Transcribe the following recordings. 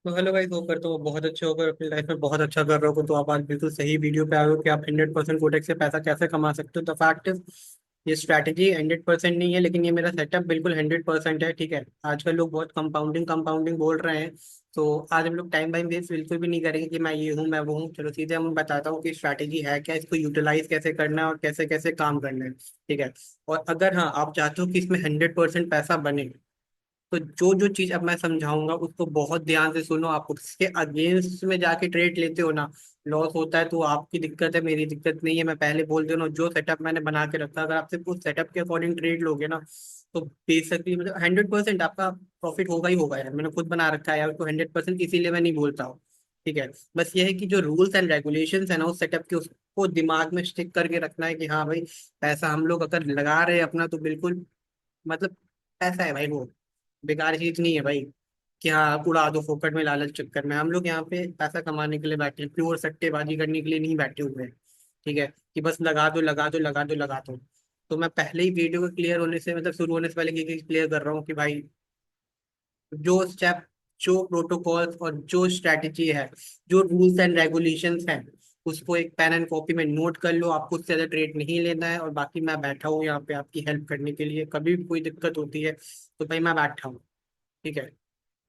तो हेलो भाई, होप करता हूँ बहुत अच्छे होकर अपनी लाइफ में बहुत अच्छा कर रहे हो। तो आप आज बिल्कुल सही वीडियो पे आए हो कि आप 100% कोटेक्स से पैसा कैसे कमा सकते हो। द फैक्ट इज, ये स्ट्रैटेजी 100% नहीं है, लेकिन ये मेरा सेटअप बिल्कुल 100% है। ठीक है, आजकल लोग बहुत कंपाउंडिंग कंपाउंडिंग बोल रहे हैं। तो आज हम लोग टाइम बाइम वेस्ट बिल्कुल भी नहीं करेंगे कि मैं ये हूँ मैं वो हूँ। चलो सीधे हम बताता हूँ कि स्ट्रैटेजी है क्या, इसको यूटिलाइज कैसे करना है और कैसे कैसे काम करना है। ठीक है। और अगर हाँ आप चाहते हो कि इसमें 100% पैसा बने, तो जो जो चीज अब मैं समझाऊंगा उसको बहुत ध्यान से सुनो। आप उसके अगेंस्ट में जाके ट्रेड लेते हो ना, लॉस होता है, तो आपकी दिक्कत है, मेरी दिक्कत नहीं है। मैं पहले बोल दे रहा हूँ, जो सेटअप मैंने बना के रखा, अगर आप सिर्फ उस सेटअप के अकॉर्डिंग ट्रेड लोगे ना, तो बेसिकली मतलब 100% आपका प्रॉफिट होगा ही होगा यार। मैंने खुद बना रखा है यार, उसको 100% इसीलिए मैं नहीं बोलता हूँ। ठीक है। बस ये है कि जो रूल्स एंड रेगुलेशंस है ना उस सेटअप के, उसको दिमाग में स्टिक करके रखना है कि हाँ भाई, पैसा हम लोग अगर लगा रहे हैं अपना, तो बिल्कुल मतलब पैसा है भाई, वो बेकार चीज नहीं है भाई कि हाँ उड़ा दो फोकट में लालच चक्कर में। हम लोग यहाँ पे पैसा कमाने के लिए बैठे हैं, प्योर सट्टेबाजी करने के लिए नहीं बैठे हुए हैं। ठीक है, कि बस लगा दो लगा दो लगा दो लगा दो। तो मैं पहले ही वीडियो को क्लियर होने से मतलब शुरू होने से पहले ये क्लियर कर रहा हूँ कि भाई, जो स्टेप, जो प्रोटोकॉल्स और जो स्ट्रेटेजी है, जो रूल्स एंड रेगुलेशंस हैं, उसको एक पेन एंड कॉपी में नोट कर लो। आपको उससे ज्यादा ट्रेड नहीं लेना है। और बाकी मैं बैठा हूँ यहाँ पे आपकी हेल्प करने के लिए, कभी भी कोई दिक्कत होती है तो भाई मैं बैठा हूँ। ठीक है।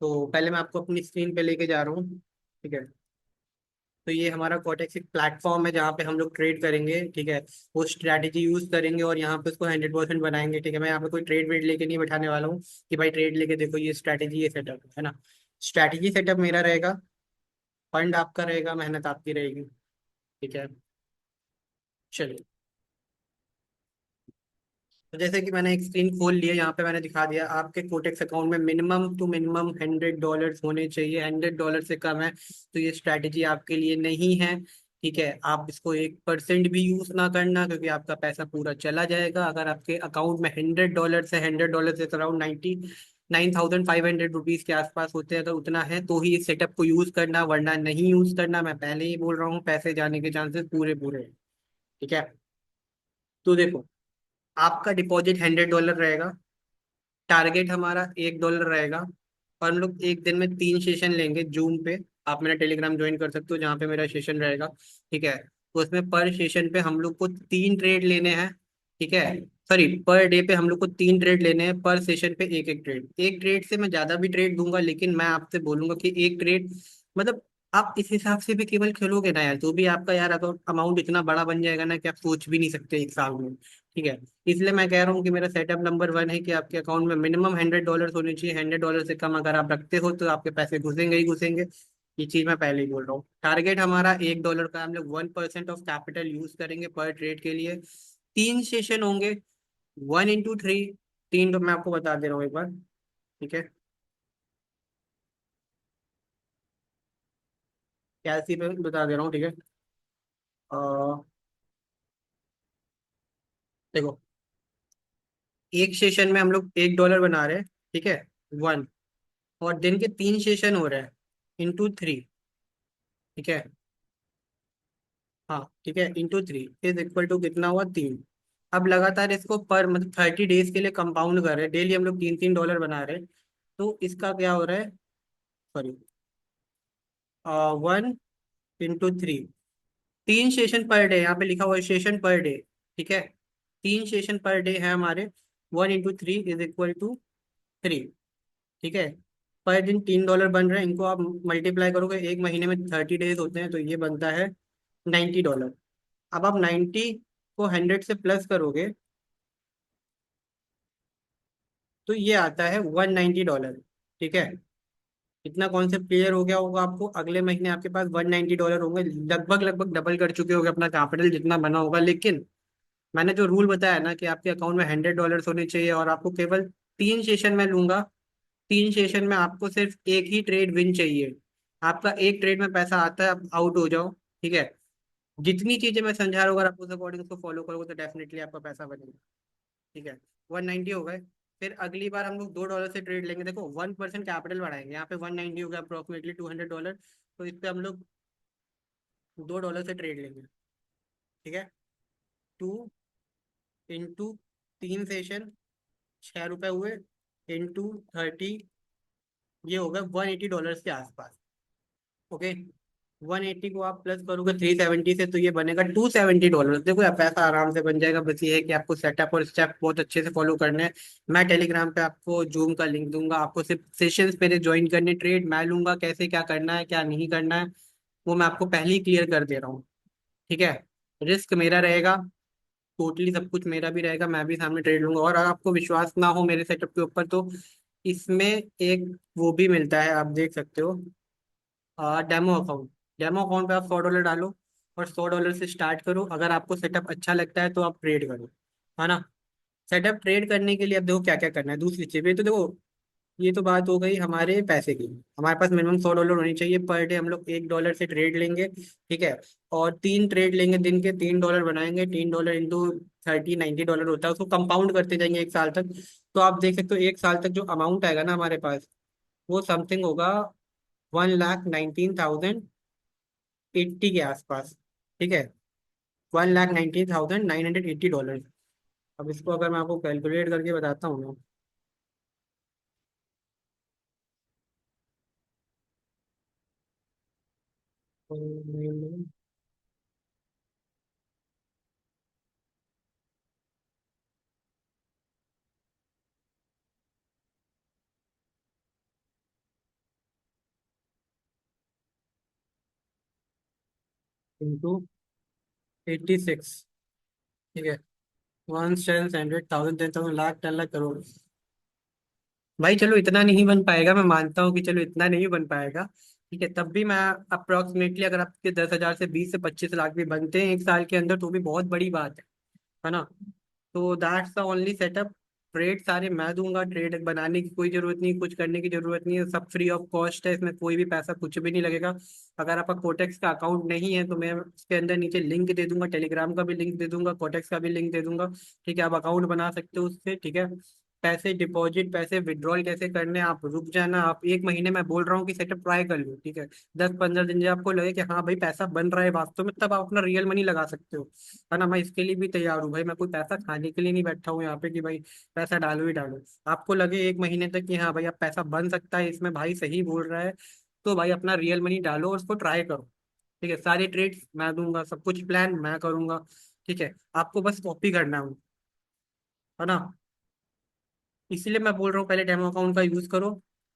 तो पहले मैं आपको अपनी स्क्रीन पे लेके जा रहा हूँ। ठीक है। तो ये हमारा कोटेक्स एक प्लेटफॉर्म है जहाँ पे हम लोग ट्रेड करेंगे। ठीक है। वो स्ट्रैटेजी यूज करेंगे और यहाँ पे उसको 100% बनाएंगे। ठीक है, मैं यहाँ पे कोई ट्रेड वेड लेके नहीं बैठाने वाला हूँ कि भाई ट्रेड लेके देखो ये स्ट्रैटेजी ये सेटअप है ना। स्ट्रैटेजी सेटअप मेरा रहेगा, फंड आपका रहेगा, मेहनत आपकी रहेगी। ठीक है। चलिए, तो जैसे कि मैंने एक स्क्रीन खोल लिया, यहाँ पे मैंने दिखा दिया आपके कोटेक्स अकाउंट में मिनिमम टू मिनिमम $100 होने चाहिए। $100 से कम है तो ये स्ट्रैटेजी आपके लिए नहीं है। ठीक है, आप इसको 1% भी यूज ना करना, क्योंकि आपका पैसा पूरा चला जाएगा। अगर आपके अकाउंट में $100 से अराउंड 9,500 रुपीज के आसपास होते हैं, अगर उतना है तो ही इस सेटअप को यूज करना, वरना नहीं यूज करना। मैं पहले ही बोल रहा हूँ, पैसे जाने के चांसेस पूरे पूरे हैं। ठीक है। तो देखो, आपका डिपॉजिट $100 रहेगा, टारगेट हमारा $1 रहेगा। और हम लोग एक दिन में 3 सेशन लेंगे जूम पे। आप मेरा टेलीग्राम ज्वाइन कर सकते हो जहाँ पे मेरा सेशन रहेगा। ठीक है। तो उसमें पर सेशन पे हम लोग को 3 ट्रेड लेने हैं। ठीक है, सॉरी, पर डे पे हम लोग को 3 ट्रेड लेने हैं, पर सेशन पे एक एक ट्रेड। एक ट्रेड से मैं ज्यादा भी ट्रेड दूंगा, लेकिन मैं आपसे बोलूंगा कि एक ट्रेड मतलब आप इस हिसाब से भी केवल खेलोगे ना यार, तो भी आपका यार अमाउंट इतना बड़ा बन जाएगा ना कि आप सोच भी नहीं सकते एक साल में। ठीक है। इसलिए मैं कह रहा हूँ कि मेरा सेटअप नंबर 1 है कि आपके अकाउंट में मिनिमम $100 होने चाहिए। $100 से कम अगर आप रखते हो तो आपके पैसे घुसेंगे ही घुसेंगे। ये चीज मैं पहले ही बोल रहा हूँ। टारगेट हमारा $1 का, हम लोग 1% ऑफ कैपिटल यूज करेंगे पर ट्रेड के लिए। 3 सेशन होंगे, 1 into 3। तीन तो मैं आपको बता दे रहा हूँ एक बार। ठीक है, कैसी पे बता दे रहा हूँ। ठीक है। अ, देखो, एक सेशन में हम लोग $1 बना रहे हैं। ठीक है, 1। और दिन के 3 सेशन हो रहे हैं, into 3। ठीक है। हाँ ठीक है, into 3 इज इक्वल टू कितना हुआ, 3। अब लगातार इसको पर मतलब 30 डेज के लिए कंपाउंड कर रहे हैं, डेली हम लोग $3-3 बना रहे हैं। तो इसका क्या हो रहा है, sorry, 1 into 3। 3 session per day, यहाँ पे लिखा हुआ है सेशन पर डे। ठीक है, 3 सेशन पर डे है हमारे। 1 into 3 इज इक्वल टू 3। ठीक है, पर दिन $3 बन रहे हैं। इनको आप मल्टीप्लाई करोगे, एक महीने में 30 डेज होते हैं, तो ये बनता है $90। अब आप 90 को 100 से प्लस करोगे तो ये आता है $190। ठीक है, इतना कॉन्सेप्ट क्लियर हो गया होगा आपको। अगले महीने आपके पास $190 होंगे, लगभग लगभग डबल कर चुके होंगे अपना कैपिटल जितना बना होगा। लेकिन मैंने जो रूल बताया ना कि आपके अकाउंट में $100 होने चाहिए, और आपको केवल 3 सेशन में लूंगा। 3 सेशन में आपको सिर्फ एक ही ट्रेड विन चाहिए। आपका एक ट्रेड में पैसा आता है, आप आउट हो जाओ। ठीक है, जितनी चीजें मैं समझा रहा हूँ अगर आप उस अकॉर्डिंग उसको फॉलो करोगे तो डेफिनेटली आपका पैसा बनेगा। ठीक है, 190 हो गए। फिर अगली बार हम लोग $2 से ट्रेड लेंगे। देखो 1% कैपिटल बढ़ाएंगे, यहाँ पे 190 हो गया, अप्रोक्सीमेटली $200। तो इस पे हम लोग $2 से ट्रेड लेंगे। ठीक है, 2 into 3 सेशन, ₹6 हुए, into 30, ये होगा $180 के आसपास। ओके, 180 को आप प्लस करोगे 370 से, तो ये बनेगा $270। देखो यार, पैसा आराम से बन जाएगा। बस ये है कि आपको सेटअप और स्टेप बहुत अच्छे से फॉलो करने हैं। मैं टेलीग्राम पे आपको जूम का लिंक दूंगा, आपको सिर्फ सेशंस मेरे ज्वाइन करने, ट्रेड मैं लूंगा, कैसे क्या करना है क्या नहीं करना है वो मैं आपको पहले ही क्लियर कर दे रहा हूँ। ठीक है, रिस्क मेरा रहेगा, टोटली सब कुछ मेरा भी रहेगा, मैं भी सामने ट्रेड लूंगा। और अगर आपको विश्वास ना हो मेरे सेटअप के ऊपर, तो इसमें एक वो भी मिलता है, आप देख सकते हो, डेमो अकाउंट। डेमो अकाउंट पे आप $100 डालो और $100 से स्टार्ट करो। अगर आपको सेटअप अच्छा लगता है तो आप ट्रेड करो, है ना। सेटअप ट्रेड करने के लिए अब देखो क्या क्या करना है। दूसरी चीज, ये तो देखो, ये तो बात हो गई हमारे पैसे की। हमारे पास मिनिमम $100 होनी चाहिए पर डे। हम लोग $1 से ट्रेड लेंगे, ठीक है। और 3 ट्रेड लेंगे, दिन के $3 बनाएंगे। $3 इंटू 30, $90 होता है। उसको कंपाउंड करते जाएंगे 1 साल तक। तो आप देख सकते हो 1 साल तक जो अमाउंट आएगा ना हमारे पास, वो समथिंग होगा 1,19,080 के आसपास। ठीक है, $1,19,980। अब इसको अगर मैं आपको कैलकुलेट करके बताता हूँ ना, इंटू 86, ठीक है, 1,10,100,000, 10,000, लाख, 10 लाख, करोड़। भाई चलो इतना नहीं बन पाएगा, मैं मानता हूँ कि चलो इतना नहीं बन पाएगा, ठीक है। तब भी मैं अप्रोक्सीमेटली, अगर आपके 10,000 से 20 से 25 लाख भी बनते हैं 1 साल के अंदर, तो भी बहुत बड़ी बात है ना। तो that's the only setup. Trade सारे मैं दूंगा, ट्रेड बनाने की कोई जरूरत नहीं, कुछ करने की जरूरत नहीं है, सब फ्री ऑफ कॉस्ट है। इसमें कोई भी पैसा कुछ भी नहीं लगेगा। अगर आपका कोटेक्स का अकाउंट नहीं है तो मैं उसके अंदर नीचे लिंक दे दूंगा, टेलीग्राम का भी लिंक दे दूंगा, कोटेक्स का भी लिंक दे दूंगा। ठीक है, आप अकाउंट बना सकते हो उससे, ठीक है। पैसे डिपॉजिट, पैसे विड्रॉल कैसे करने हैं, आप रुक जाना। आप 1 महीने मैं बोल रहा हूँ कि सेटअप ट्राई कर लो, ठीक है। 10-15 दिन जब आपको लगे कि हाँ भाई पैसा बन रहा है वास्तव में, तब आप अपना रियल मनी लगा सकते हो, है ना। मैं इसके लिए भी तैयार हूँ भाई, मैं कोई पैसा खाने के लिए नहीं बैठा हूँ यहाँ पे कि भाई पैसा डालो ही डालो। आपको लगे 1 महीने तक कि हाँ भाई अब पैसा बन सकता है इसमें, भाई सही बोल रहा है, तो भाई अपना रियल मनी डालो और उसको ट्राई करो। ठीक है, सारे ट्रेड्स मैं दूंगा, सब कुछ प्लान मैं करूंगा, ठीक है। आपको बस कॉपी करना है ना। इसीलिए मैं बोल रहा हूँ पहले डेमो अकाउंट का यूज करो।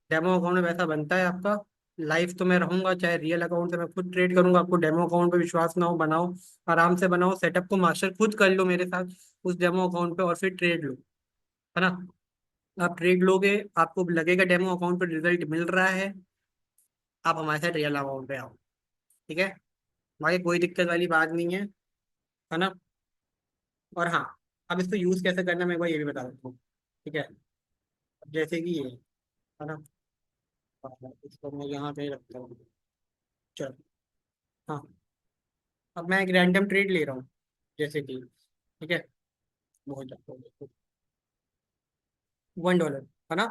डेमो अकाउंट में पैसा बनता है आपका। लाइफ तो मैं रहूंगा, चाहे रियल अकाउंट से मैं खुद ट्रेड करूंगा। आपको डेमो अकाउंट पे विश्वास ना हो, बनाओ, आराम से बनाओ, सेटअप को मास्टर खुद कर लो मेरे साथ उस डेमो अकाउंट पे, और फिर ट्रेड लो, है ना। आप ट्रेड लोगे, आपको लगेगा डेमो अकाउंट पे रिजल्ट मिल रहा है, आप हमारे साथ रियल अकाउंट पे आओ, ठीक है। बाकी कोई दिक्कत वाली बात नहीं है ना। और हाँ, अब इसको यूज कैसे करना है मैं एक बार ये भी बता देता हूँ, ठीक है। जैसे कि ये है ना, इसको मैं यहाँ पे रखता हूँ। चलो, हाँ, अब मैं एक रैंडम ट्रेड ले रहा हूँ, जैसे कि, ठीक है, बहुत $1, है ना।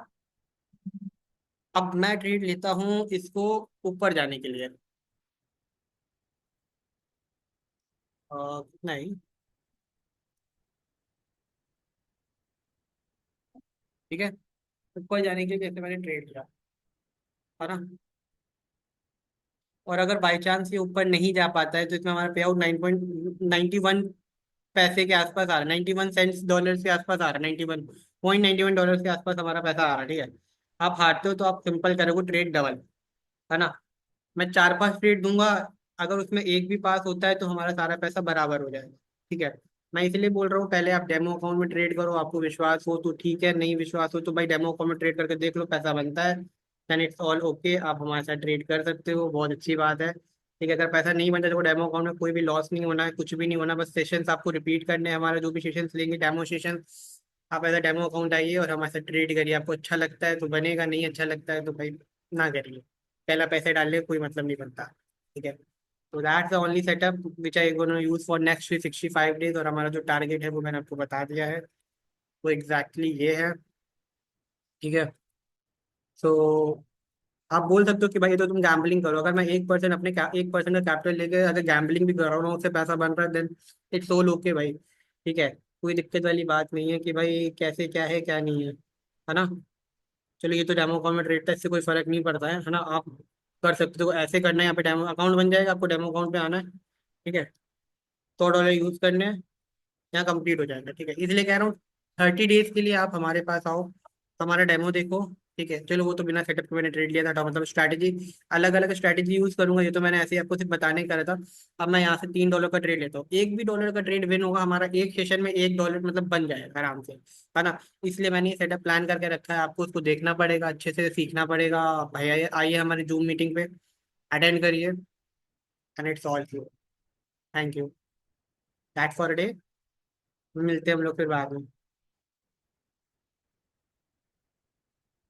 अब मैं ट्रेड लेता हूँ इसको ऊपर जाने के लिए, कितना ही, ठीक है। ऊपर जाने के लिए जैसे मैंने ट्रेड लिया, है ना। और अगर बाई चांस ये ऊपर नहीं जा पाता है तो इसमें हमारा पे आउट 9.91 पैसे के आसपास आ रहा है, 91 सेंट्स डॉलर के आसपास आ रहा है, 91.91 डॉलर के आसपास हमारा पैसा आ रहा है, ठीक है। आप हारते हो तो आप सिंपल करोगे ट्रेड डबल, है ना। मैं 4-5 ट्रेड दूंगा, अगर उसमें एक भी पास होता है तो हमारा सारा पैसा बराबर हो जाएगा, ठीक है। मैं इसलिए बोल रहा हूँ पहले आप डेमो अकाउंट में ट्रेड करो, आपको विश्वास हो तो ठीक है, नहीं विश्वास हो तो भाई डेमो अकाउंट में ट्रेड करके देख लो, पैसा बनता है देन इट्स ऑल ओके, आप हमारे साथ ट्रेड कर सकते हो, बहुत अच्छी बात है, ठीक है। अगर पैसा नहीं बनता तो डेमो अकाउंट में कोई भी लॉस नहीं होना है, कुछ भी नहीं होना, बस सेशंस आपको रिपीट करने हैं, हमारा जो भी सेशंस लेंगे डेमो सेशन। आप ऐसा डेमो अकाउंट आइए और हमारे साथ ट्रेड करिए, आपको अच्छा लगता है तो बनेगा, नहीं अच्छा लगता है तो भाई ना करिए। पहला पैसे डालने का कोई मतलब नहीं बनता, ठीक है। तो that's the only setup which I gonna use for next 365 days. और हमारा जो टारगेट है वो मैंने आपको बता दिया है, वो एग्जैक्टली ये है, ठीक है। सो आप बोल सकते हो कि भाई ये तो तुम गैम्बलिंग करो। अगर मैं 1% अपने 1% का कैपिटल लेके अगर गैम्बलिंग भी कर रहा हूँ उससे पैसा बन रहा है, देन इट्स ऑल ओके भाई, ठीक है। कोई दिक्कत वाली बात नहीं है कि भाई कैसे क्या है क्या नहीं है ना। चलो ये तो डेमो कॉम में ट्रेड था, इससे कोई फर्क नहीं पड़ता है ना। आप कर सकते हो। ऐसे करना है, यहाँ पे डेमो अकाउंट बन जाएगा, आपको डेमो अकाउंट पे आना है, ठीक है। $100 यूज करने हैं, यहाँ कंप्लीट हो जाएगा, ठीक है। इसलिए कह रहा हूँ 30 डेज के लिए आप हमारे पास आओ, हमारा डेमो देखो, ठीक है। चलो वो तो बिना सेटअप के मैंने ट्रेड लिया था, मतलब स्ट्रैटेजी अलग अलग स्ट्रैटेजी यूज करूंगा, ये तो मैंने ऐसे ही आपको सिर्फ बताने का था। अब मैं यहाँ से $3 का ट्रेड लेता हूँ, एक भी डॉलर का ट्रेड विन होगा हमारा, एक सेशन में $1 मतलब बन जाएगा आराम से, है ना। इसलिए मैंने ये सेटअप प्लान करके रखा है, आपको उसको देखना पड़ेगा, अच्छे से सीखना पड़ेगा। भैया आइए हमारे जूम मीटिंग पे, अटेंड करिए, and it's all you. Thank you, that for day. मिलते हैं हम लोग फिर बाद में।